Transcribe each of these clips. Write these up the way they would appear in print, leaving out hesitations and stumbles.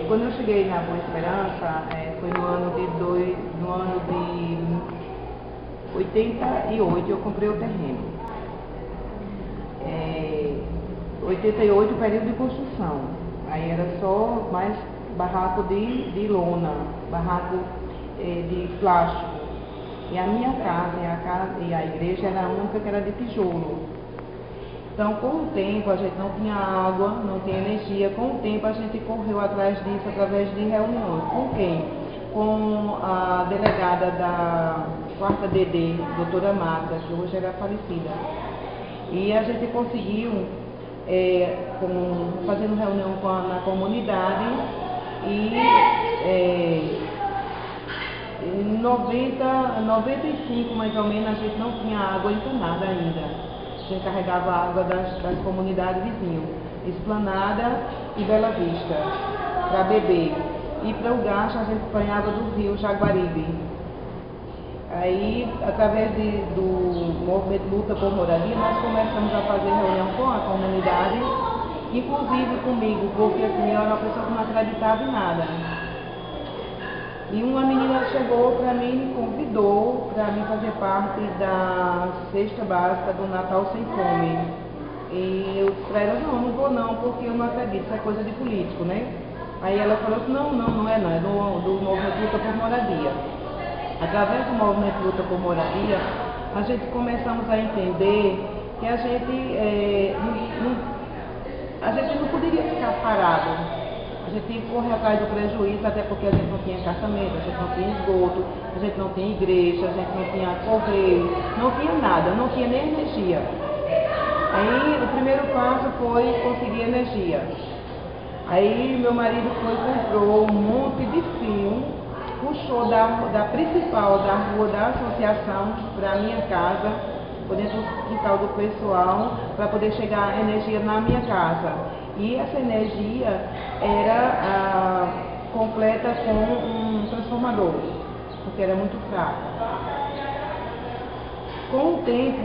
Quando eu cheguei na Boa Esperança, foi no ano de 88 eu comprei o terreno. 88 período de construção. Aí era só mais barraco de lona, barraco de plástico. E a minha casa e a igreja era a única que era de tijolo. Então, com o tempo, a gente não tinha água, não tinha energia. Com o tempo, a gente correu atrás disso, através de reuniões. Com quem? Com a delegada da 4ª DD, doutora Magda, que hoje era falecida. E a gente conseguiu, fazendo reunião na comunidade, e em 95, mais ou menos, a gente não tinha água encanada ainda. A gente carregava água das comunidades vizinhas, Esplanada e Bela Vista, para beber. E para o gasto a gente apanhava do rio Jaguaribe. Aí, através do movimento Luta por Moradia, nós começamos a fazer reunião com a comunidade, inclusive comigo, porque assim, eu era uma pessoa que não acreditava em nada. E uma menina chegou para mim e me convidou para mim fazer parte da cesta básica do Natal Sem Fome. E eu disse para ela, não vou não, porque eu não acredito, isso é coisa de político, né? Aí ela falou assim, não é não, é do movimento Luta por Moradia. Através do movimento Luta por Moradia, a gente começamos a entender que a gente não poderia ficar parado. A gente tinha que correr atrás do prejuízo, até porque a gente não tinha cartamento, a gente não tinha esgoto, a gente não tinha igreja, a gente não tinha correio, não tinha nada, não tinha nem energia. Aí o primeiro passo foi conseguir energia. Aí meu marido comprou um monte de fio, puxou da principal da rua da associação para a minha casa, por dentro do quintal do pessoal, para poder chegar a energia na minha casa. E essa energia era completa com um transformador, porque era muito fraco. Com o tempo,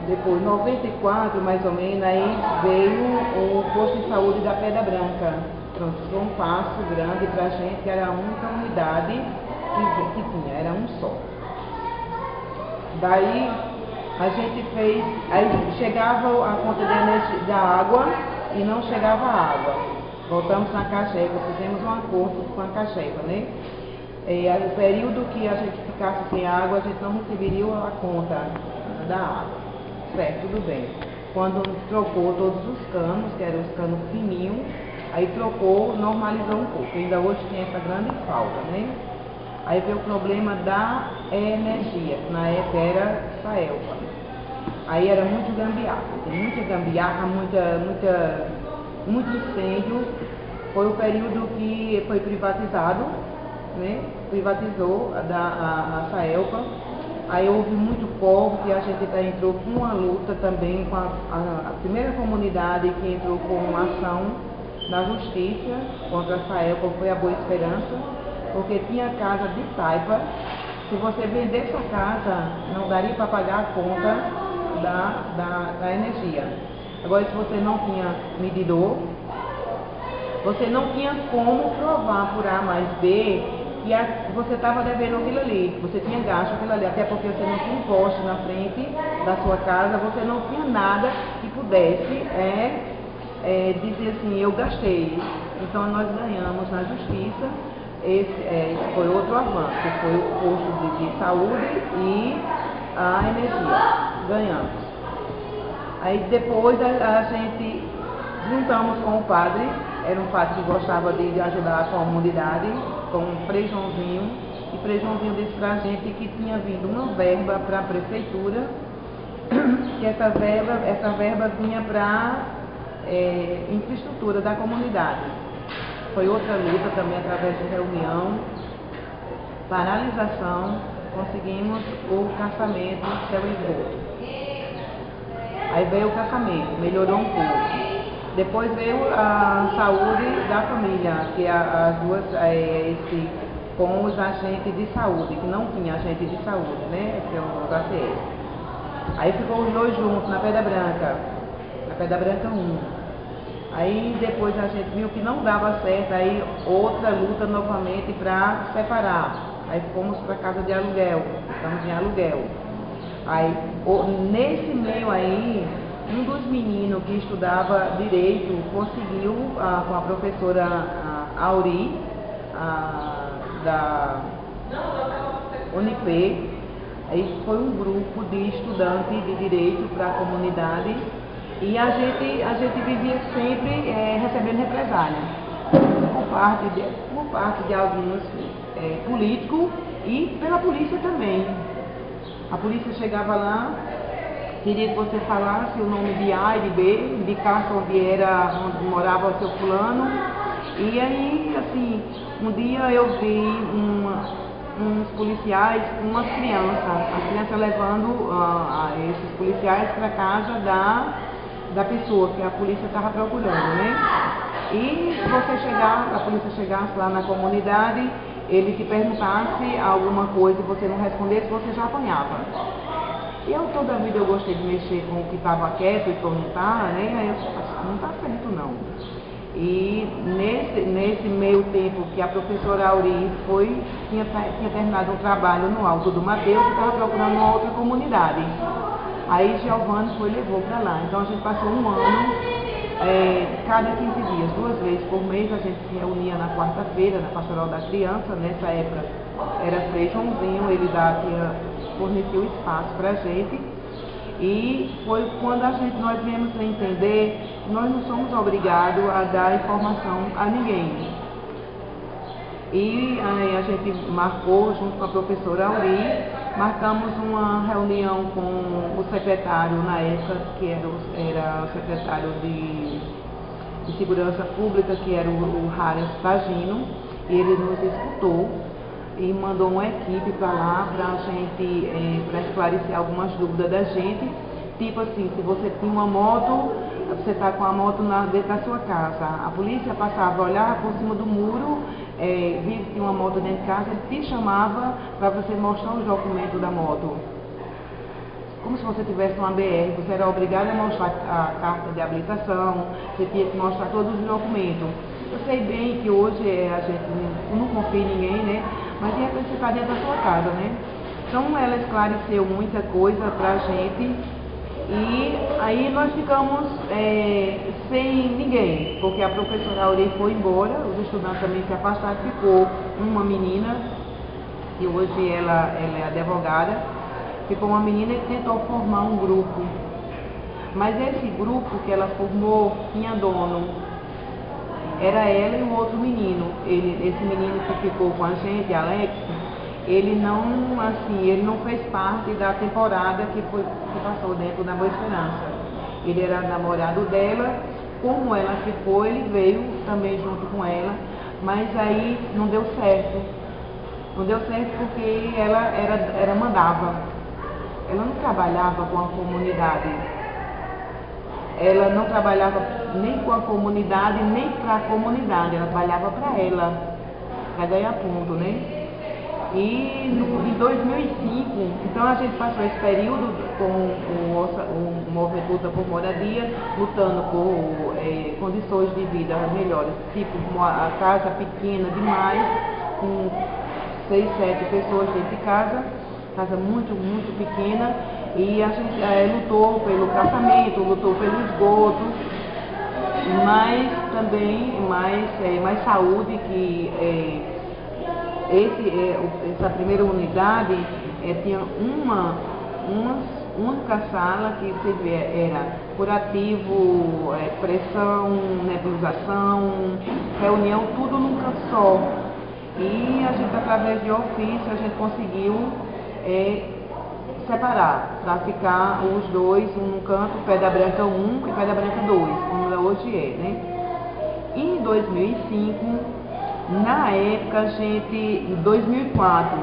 depois, 94 mais ou menos, aí veio o posto de saúde da Pedra Branca. Pronto, foi um passo grande para a gente, que era a única unidade que tinha, era um só. Daí a gente fez, aí chegava a conta de energia, da água e não chegava a água. Voltamos na Cachepa, fizemos um acordo com a Cachepa, né? O período que a gente ficasse sem água, a gente não receberia a conta da água. Certo, tudo bem. Quando trocou todos os canos, que eram os canos fininhos, aí trocou, normalizou um pouco. Ainda hoje tem essa grande falta, né? Aí veio o problema da energia, na época era Saelpa. Aí era muito gambiarra, muito incêndio. Foi o período que foi privatizado, né? Privatizou a Saelpa. Aí houve muito povo que a gente entrou com uma luta também com a primeira comunidade que entrou com uma ação na justiça contra a Saelpa, foi a Boa Esperança. Porque tinha casa de taipa, se você vender sua casa, não daria para pagar a conta da energia. Agora, se você não tinha medidor, você não tinha como provar por A mais B que você estava devendo aquilo ali, você tinha gasto aquilo ali, até porque você não tinha imposto na frente da sua casa, você não tinha nada que pudesse dizer assim, eu gastei. Então, nós ganhamos na justiça. Esse foi outro avanço, foi o posto de saúde e a energia, ganhamos. Aí depois a gente juntamos com o padre, era um padre que gostava de ajudar a comunidade, com o Frei Joãozinho, e Frei Joãozinho disse pra gente que tinha vindo uma verba para a prefeitura, que essa verba vinha para infraestrutura da comunidade. Foi outra luta também através de reunião, paralisação, conseguimos o caçamento céu e esgoto. Aí veio o caçamento, melhorou um pouco. Depois veio a saúde da família, que as duas, com os agentes de saúde, que não tinha agente de saúde, né? Que é o ACS. Aí ficou os dois juntos na Pedra Branca 1. Aí depois a gente viu que não dava certo, aí outra luta novamente para separar. Aí fomos para casa de aluguel, estamos em aluguel. Aí, nesse meio aí, um dos meninos que estudava Direito conseguiu, com a professora Auri, da Unip, aí foi um grupo de estudantes de Direito para a comunidade e a gente vivia sempre recebendo represália por parte de alguns políticos e pela polícia também. A polícia chegava lá, queria que você falasse o nome de A e de B, indicasse onde morava o seu fulano. E aí, assim, um dia eu vi uns policiais com umas crianças, as crianças levando esses policiais para casa da pessoa que a polícia estava procurando, né? E se a polícia chegasse lá na comunidade, ele te perguntasse alguma coisa e você não respondesse, você já apanhava. Eu toda a vida eu gostei de mexer com o que estava quieto e como não está, né? Aí eu disse, não está certo não. E nesse meio tempo que a professora Auri tinha terminado um trabalho no Alto do Mateus e estava procurando uma outra comunidade. Aí Giovanni levou para lá. Então a gente passou um ano. Cada 15 dias, 2 vezes por mês, a gente se reunia na quarta-feira, na Pastoral da Criança. Nessa época era Frei Joãozinho, ele forneceu espaço para a gente. E foi quando nós viemos a entender que nós não somos obrigados a dar informação a ninguém. E a gente marcou, junto com a professora Auri, marcamos uma reunião com o secretário, na época, que era o secretário de Segurança Pública, que era o Harris Pagino, e ele nos escutou e mandou uma equipe para lá para esclarecer algumas dúvidas da gente. Tipo assim, se você tinha uma moto, você está com a moto dentro da sua casa, a polícia passava, olhava por cima do muro, via que tinha uma moto dentro de casa, ele te chamava para você mostrar os documentos da moto. Como se você tivesse uma BR, você era obrigado a mostrar a carta de habilitação, você tinha que mostrar todos os documentos. Eu sei bem que hoje a gente não confia em ninguém, né? Mas de repente você está dentro da sua casa, né? Então ela esclareceu muita coisa para a gente e aí nós ficamos sem ninguém, porque a professora Auri foi embora, os estudantes também se afastaram, ficou uma menina, que hoje ela é advogada, ficou uma menina e tentou formar um grupo. Mas esse grupo que ela formou tinha dono. Era ela e um outro menino. Esse menino que ficou com a gente, Alex, ele não fez parte da temporada que passou dentro da Boa Esperança. Ele era namorado dela, como ela ficou, ele veio também junto com ela, mas aí não deu certo. Não deu certo porque ela mandava. Ela não trabalhava com a comunidade. Ela não trabalhava nem com a comunidade, nem para a comunidade. Ela trabalhava para ela, para ganhar ponto, né? E em 2005, então a gente passou esse período com o movimento Luta por Moradia, lutando por condições de vida melhores, tipo uma casa pequena demais, com 6, 7 pessoas dentro de casa muito, muito pequena, e a gente lutou pelo tratamento, lutou pelo esgoto, mas também mais saúde, que essa primeira unidade tinha uma única sala que era curativo, pressão, nebulização, reunião, tudo num canto só. E a gente, através de ofício, a gente conseguiu separar, para ficar os dois, um no canto, Pedra Branca 1 e Pedra Branca 2, como hoje né? Em 2005, na época, em 2004,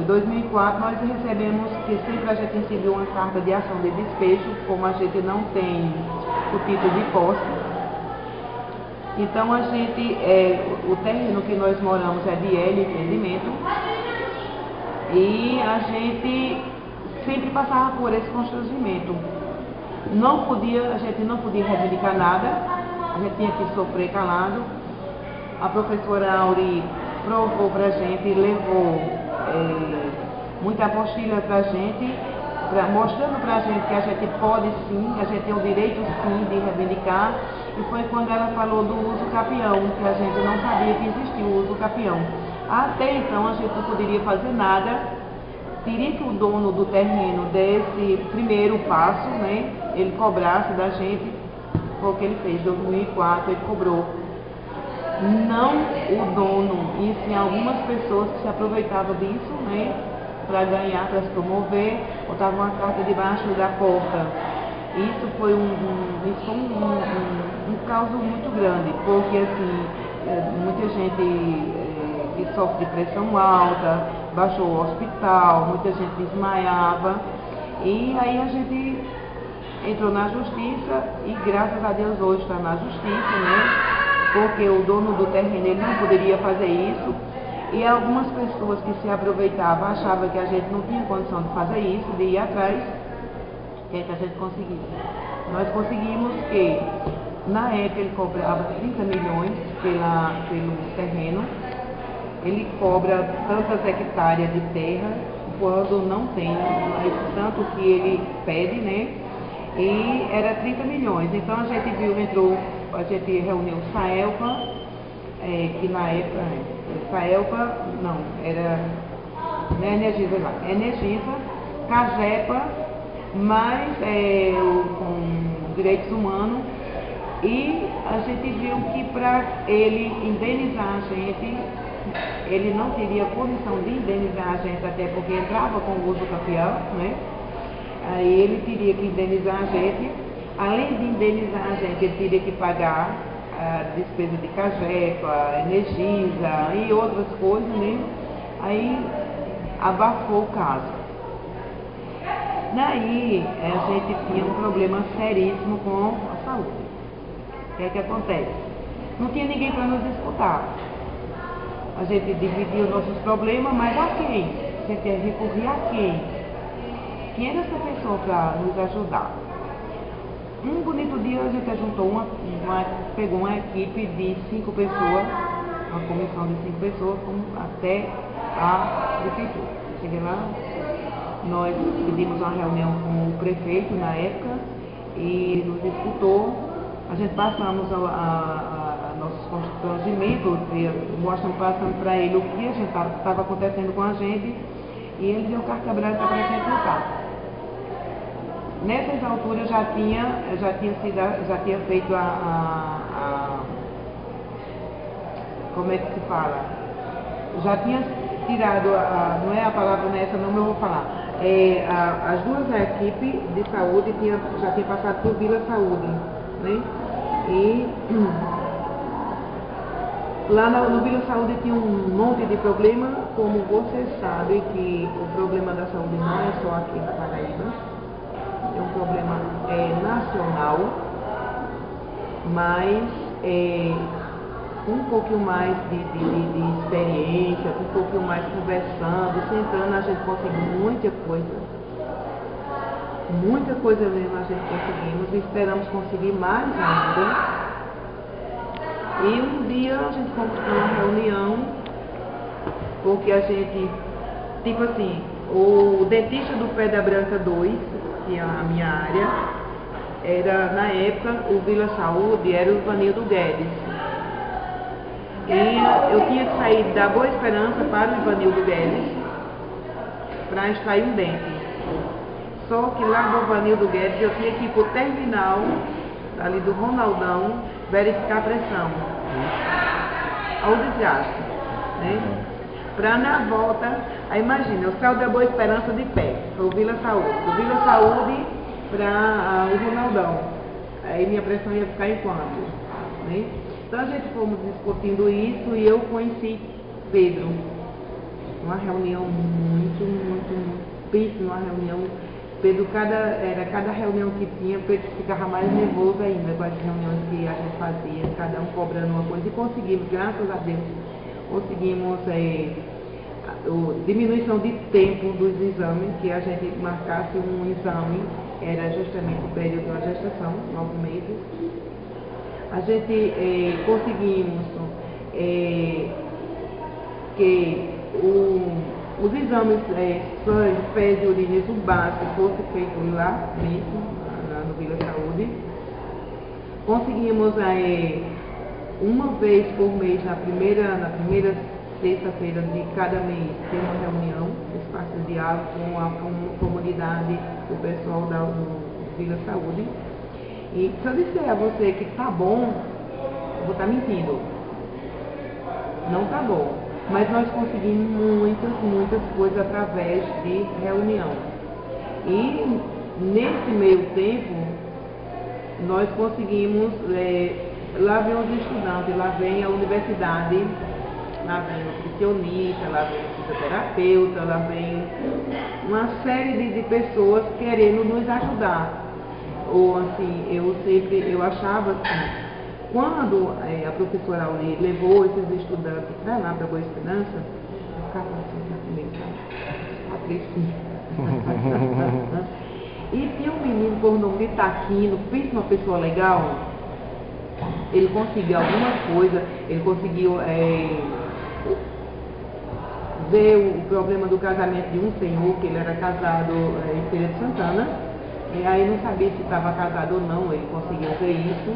nós recebemos, que sempre a gente recebeu uma carta de ação de despejo, como a gente não tem o título de posse. Então a gente, o terreno que nós moramos é de L empreendimento, e a gente sempre passava por esse constrangimento. A gente não podia reivindicar nada, a gente tinha que sofrer calado. A professora Auri provou pra gente, levou muita apostila pra gente, mostrando pra gente que a gente pode sim, a gente tem o direito sim de reivindicar. E foi quando ela falou do uso capião, que a gente não sabia que existia o uso capião. Até então a gente não poderia fazer nada, teria que o dono do terreno desse primeiro passo, né, ele cobrasse da gente, foi o que ele fez, em 2004 ele cobrou. Não o dono, e sim algumas pessoas que se aproveitavam disso, né, para ganhar, para se promover, botavam uma carta debaixo da porta. Isso foi um caos muito grande, porque assim, muita gente que sofre de pressão alta, baixou o hospital, muita gente desmaiava, e aí a gente entrou na justiça e graças a Deus hoje está na justiça, né? Porque o dono do terreno ele não poderia fazer isso, e algumas pessoas que se aproveitavam achavam que a gente não tinha condição de fazer isso, de ir atrás. O que é que a gente conseguiu? Nós conseguimos que, na época, ele cobrava 30 milhões pelo terreno. Ele cobra tantas hectares de terra quando não tem, mas tanto que ele pede, né? E era 30 milhões. Então a gente a gente reuniu o Saelpa, que na época, Saelpa, não, era Energisa, Cagepa, mais com direitos humanos, e a gente viu que para ele indenizar a gente, ele não teria condição de indenizar a gente, até porque entrava com o uso capião, né? Aí ele teria que indenizar a gente. Além de indenizar a gente, ele teria que pagar a despesa de Cagepa, Energisa e outras coisas, né? Aí abafou o caso. Daí a gente tinha um problema seríssimo com a saúde. O que é que acontece? Não tinha ninguém para nos escutar. A gente dividia os nossos problemas, mas a quem? A gente ia recorrer a quem? Quem era essa pessoa para nos ajudar? Um bonito dia a gente juntou pegou uma equipe de 5 pessoas, uma comissão de 5 pessoas, até a prefeitura. Cheguei lá, nós pedimos uma reunião com o prefeito na época e ele nos escutou. A gente passamos nossos constrangimentos, passando para ele o que a gente estava acontecendo com a gente, e ele deu carta branca para a gente lutar. Nessas alturas já tinha feito como é que se fala? Já tinha tirado, não é a palavra nessa, não eu vou falar. As duas equipes de saúde já tinham passado por Vila Saúde, né? E lá no Vila Saúde tinha um monte de problema, como você sabe que o problema da saúde não é só aqui na Paraíba. É um problema nacional, mas com um pouquinho mais de experiência, com um pouquinho mais conversando, sentando, a gente conseguiu muita coisa mesmo a gente conseguimos, e esperamos conseguir mais ainda. E um dia a gente convocou uma reunião, porque a gente, tipo assim, o dentista do Pedra Branca 2, a minha área, era na época o Vila Saúde, era o Ivanildo Guedes. E eu tinha que sair da Boa Esperança para o Ivanildo Guedes para extrair um dente. Só que lá do Ivanildo Guedes eu tinha que ir para o terminal ali do Ronaldão verificar a pressão. Ao desgaste, né? Para na volta, aí imagina, eu saio da Boa Esperança de pé, para o Vila Saúde, do Vila Saúde para o Ronaldão, aí minha pressão ia ficar em quanto? Né? Então a gente fomos discutindo isso e eu conheci Pedro, uma reunião muito uma reunião. Pedro, cada reunião que tinha, Pedro ficava mais nervoso ainda com as reuniões que a gente fazia, cada um cobrando uma coisa, e conseguimos, graças a Deus, conseguimos diminuição de tempo dos exames, que a gente marcasse um exame, era justamente o período da gestação, 9 meses. A gente conseguimos que os exames sangue, fezes e urina básicos fossem feitos lá mesmo, lá no Vila Saúde. Conseguimos uma vez por mês, na primeira sexta-feira de cada mês, ter uma reunião, espaço de diálogo com a comunidade, o pessoal do Vila Saúde. E se eu disser a você que tá bom, eu vou estar mentindo. Não tá bom. Mas nós conseguimos muitas coisas através de reunião. E nesse meio tempo, nós conseguimos, lá vem os estudantes, lá vem a universidade, lá vem o nutricionista, lá vem o fisioterapeuta, lá vem uma série de pessoas querendo nos ajudar. Ou assim, eu achava assim, quando a professora Auli levou esses estudantes para lá, para Boa Esperança, eu ficava assim, e tinha um menino por nome de Taquino, pensa uma pessoa legal, ele conseguiu alguma coisa, ele conseguiu ver o problema do casamento de um senhor, que ele era casado em Feira de Santana, e aí não sabia se estava casado ou não, ele conseguiu ver isso.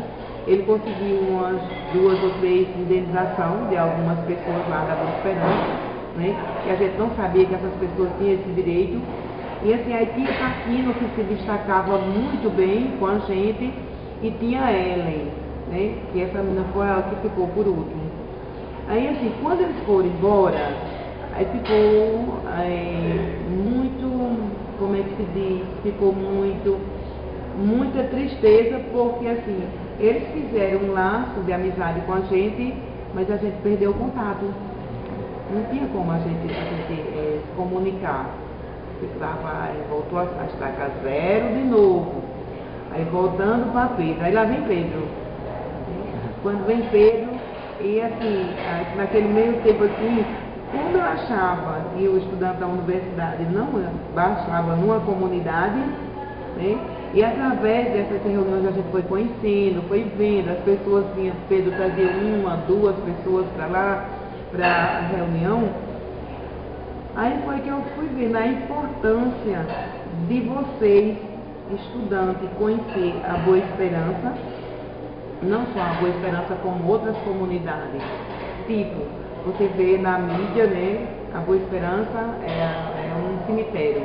Ele conseguiu umas 2 ou 3 indenização de algumas pessoas lá da Boa Esperança, né? Que a gente não sabia que essas pessoas tinham esse direito. E assim, aí tinha Taquino que se destacava muito bem com a gente, e tinha Ellen, né? Que essa menina foi a que ficou por último. Aí assim, quando eles foram embora, aí ficou muito, como é que se diz? Ficou muita tristeza, porque assim, eles fizeram um laço de amizade com a gente, mas a gente perdeu o contato. Não tinha como a gente se comunicar. Voltou a estaca zero de novo. Aí voltando para Pedro. Aí lá vem Pedro. Quando vem Pedro, e assim, naquele meio tempo assim, como eu achava que o estudante da universidade não baixava numa comunidade, né? E através dessas reuniões a gente foi conhecendo, foi vendo, as pessoas vinham, Pedro trazia 1, 2 pessoas para lá, para a reunião. Aí foi que eu fui vendo a importância de vocês, estudantes, conhecer a Boa Esperança, não só a Boa Esperança como outras comunidades. Tipo, você vê na mídia, né, a Boa Esperança é um cemitério,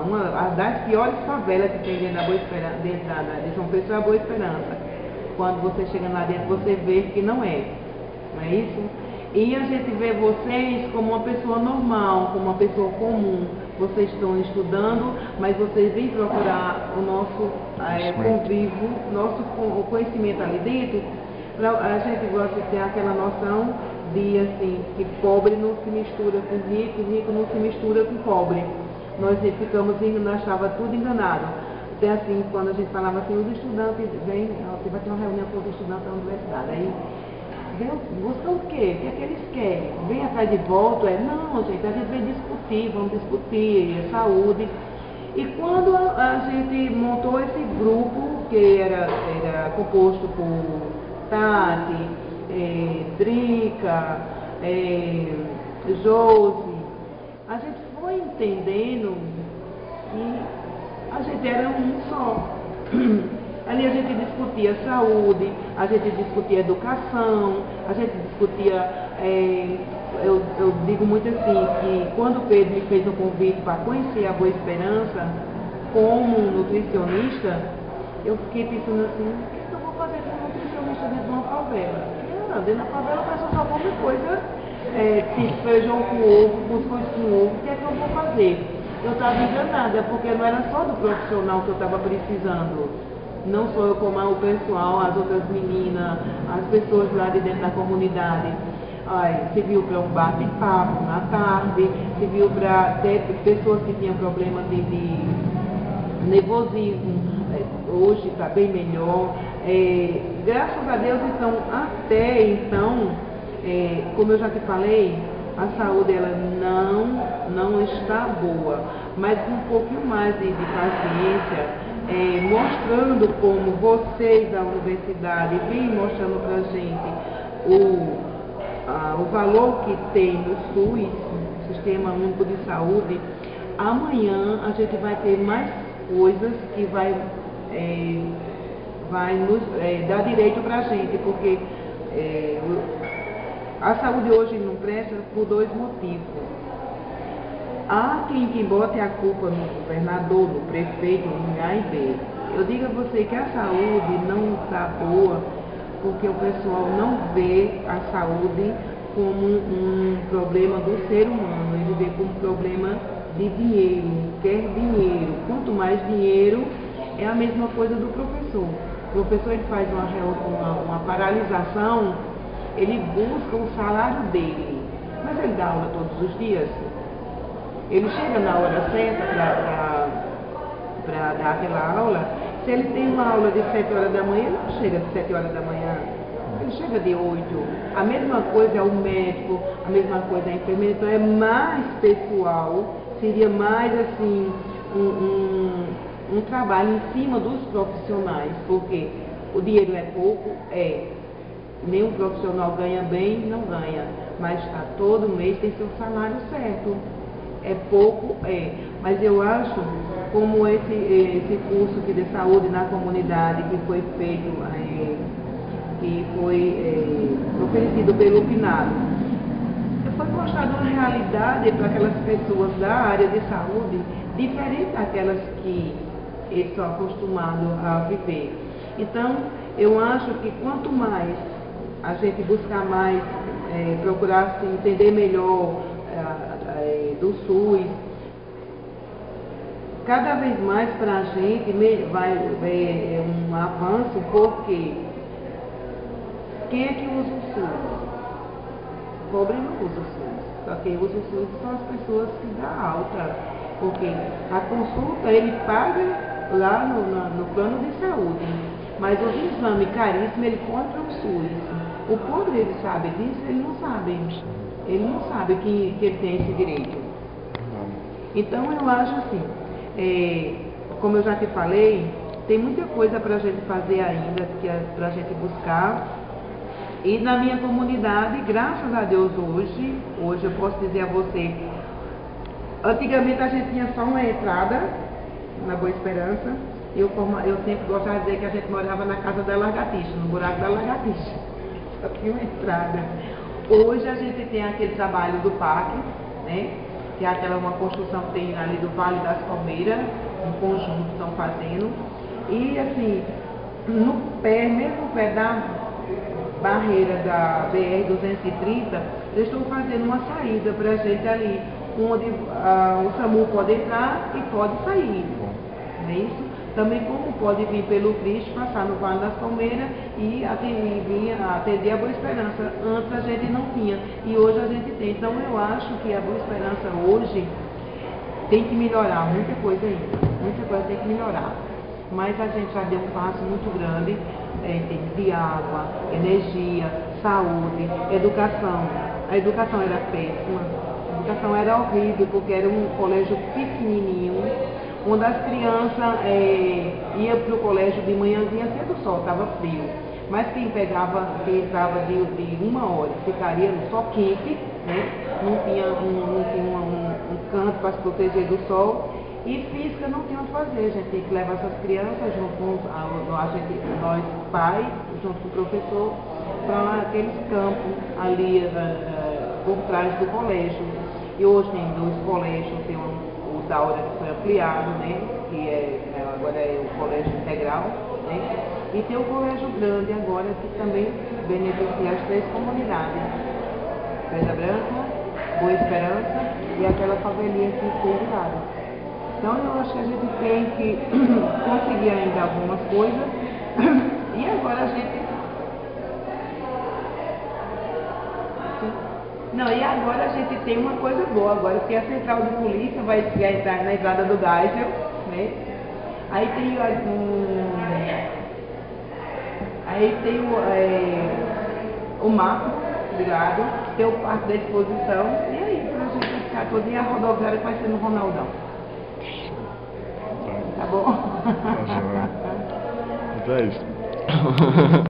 uma das piores favelas que tem dentro da Boa Esperança, dentro de João Pessoa, é a Boa Esperança. Quando você chega lá dentro, você vê que não é isso? E a gente vê vocês como uma pessoa normal, como uma pessoa comum. Vocês estão estudando, mas vocês vêm procurar o nosso convívio, o conhecimento ali dentro. A gente gosta de ter aquela noção de assim, que pobre não se mistura com rico, rico não se mistura com pobre. Nós ficamos, nós estava tudo enganado. Até assim, quando a gente falava assim, os estudantes vêm, você vai ter uma reunião com os estudantes da universidade. Aí, buscam o quê? O que é que eles querem? Vem atrás de volta? Não, gente, a gente vem discutir, vamos discutir saúde. E quando a gente montou esse grupo, que era composto por Tati, Drica, Josi, a gente foi entendendo que a gente era um só. Ali a gente discutia saúde, a gente discutia educação, a gente discutia, eu digo muito assim, que quando o Pedro me fez um convite para conhecer a Boa Esperança como nutricionista, eu fiquei pensando assim, o que eu vou fazer como nutricionista dentro de uma favela? Dentro da favela a pessoa só come coisa, tipo feijão com ovo, cuscuz com ovo, o que é que eu vou fazer? Eu estava enganada, porque não era só do profissional que eu estava precisando. Não só eu, como o pessoal, as outras meninas, as pessoas lá de dentro da comunidade. Se viu para um bate-papo na tarde, se viu para ter pessoas que tinham problema de nervosismo, hoje está bem melhor. Graças a Deus, então, até então, como eu já te falei, a saúde ela não está boa, mas com um pouquinho mais de paciência, mostrando como vocês da universidade vêm mostrando para a gente o valor que tem no SUS, Sistema Único de Saúde. Amanhã a gente vai ter mais coisas que vai nos dar direito para a gente, porque a saúde hoje não presta por dois motivos. Há quem bote a culpa no governador, no prefeito, em A e B. Eu digo a você que a saúde não está boa porque o pessoal não vê a saúde como um problema do ser humano, ele vê como um problema de dinheiro, quer dinheiro. Quanto mais dinheiro, é a mesma coisa do professor. O professor ele faz uma paralisação, ele busca o salário dele, mas ele dá aula todos os dias. Ele chega na hora certa para dar aquela aula. Se ele tem uma aula de 7 horas da manhã, ele não chega de 7 horas da manhã, ele chega de 8. A mesma coisa é o médico, a mesma coisa é a enfermeira. Então é mais pessoal, seria mais assim um trabalho em cima dos profissionais, porque o dinheiro é pouco, nenhum profissional ganha bem, não ganha, mas todo mês tem seu salário certo. É pouco, mas eu acho, como esse curso aqui de saúde na comunidade que foi feito, que foi oferecido pelo PNAD, foi mostrado uma realidade para aquelas pessoas da área de saúde, diferente daquelas que eles estão acostumados a viver. Então, eu acho que quanto mais a gente buscar mais, procurar se entender melhor do SUS, cada vez mais para a gente vai ver um avanço, porque quem é que usa o SUS? O pobre não usa o SUS, só quem usa o SUS são as pessoas que dão alta, porque a consulta ele paga lá no plano de saúde, mas o exame caríssimo ele compra o SUS. O pobre ele sabe disso, ele não sabe. Ele não sabe que ele tem esse direito. Então eu acho assim, como eu já te falei, tem muita coisa para a gente fazer ainda, para a gente buscar. E na minha comunidade, graças a Deus hoje eu posso dizer a você, antigamente a gente tinha só uma entrada na Boa Esperança. Eu sempre gostava de dizer que a gente morava na casa da lagartixa, no buraco da lagartixa. Só tinha uma entrada. Hoje a gente tem aquele trabalho do parque, né? Que é uma construção que tem ali do Vale das Palmeiras, um conjunto estão fazendo. E assim, mesmo no pé da barreira da BR-230, eles estão fazendo uma saída para a gente ali, onde o SAMU pode entrar e pode sair. Não é isso? Também como pode vir pelo Cristo, passar no Vale das Palmeiras e atender a Boa Esperança. Antes a gente não tinha e hoje a gente tem. Então eu acho que a Boa Esperança hoje tem que melhorar muita coisa ainda. Muita coisa tem que melhorar. Mas a gente já deu um passo muito grande em termos de água, energia, saúde, educação. A educação era péssima, a educação era horrível porque era um colégio pequenininho, onde as crianças iam para o colégio de manhãzinha cedo, o sol estava frio. Mas quem entrava de 1 hora, ficaria no sol quente, né? Não tinha um canto para se proteger do sol. E física não tinha o que fazer, a gente tinha que levar essas crianças junto com nós pais, junto com o professor, para aqueles campos ali por trás do colégio. E hoje tem 2 colégios, tem o Daura que foi ampliado, né? Que agora é o colégio integral, né? E tem o colégio grande agora que também beneficia as 3 comunidades. Pedra Branca, Boa Esperança e aquela favelinha que tem do lado. Então eu acho que a gente tem que conseguir ainda algumas coisas e agora a gente... Não, e agora a gente tem uma coisa boa agora, porque a central de polícia vai entrar na entrada do Geisel, né? Aí tem o mapa de lado, tem o parque da exposição, e aí pra gente ficar toda a rodoviária que vai ser no Ronaldão. Tá bom. Tá joia. Então é isso.